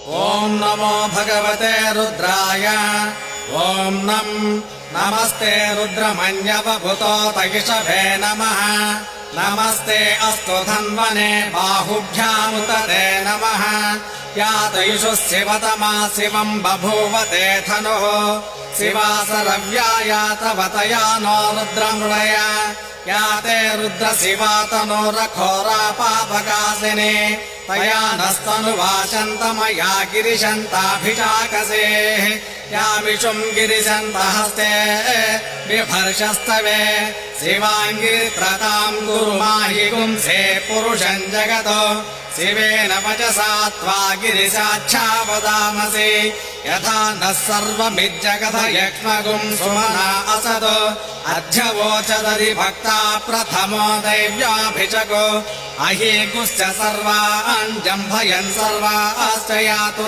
ॐ नमो भगवते रुद्राय। ॐ नमस्ते रुद्रमन्यवभूतोतयिषभे नमः। नमस्ते अस्तु धन्वने बाहुभ्यामुतते नमः। यातयिषु शिवतमा शिवम् बभूवते धनुः। शिवासरव्यायातवतया नो रुद्रमृळय। याते रुद्रशिवातनोरघोरापापकासिने। तया नस्तनुवाचन्तमया गिरिशन्ताभिषाकसेः। यामिषुम् गिरिशन्तहस्ते बिभर्षस्तवे। शिवाङ्गिरित्रताम् गुरुमाहि गुंसे पुरुषम् जगतो। शिवेन वचसा त्वा गिरिशाच्छावदामसि। यथा नः सर्वमिज्जगत यक्ष्मगुम् सुमना असतो। अध्यवोचदधिभक्ता प्रथमो दैव्याभिषको। अहीगुश्च सर्वान् जम्भयन् सर्वाश्च यातु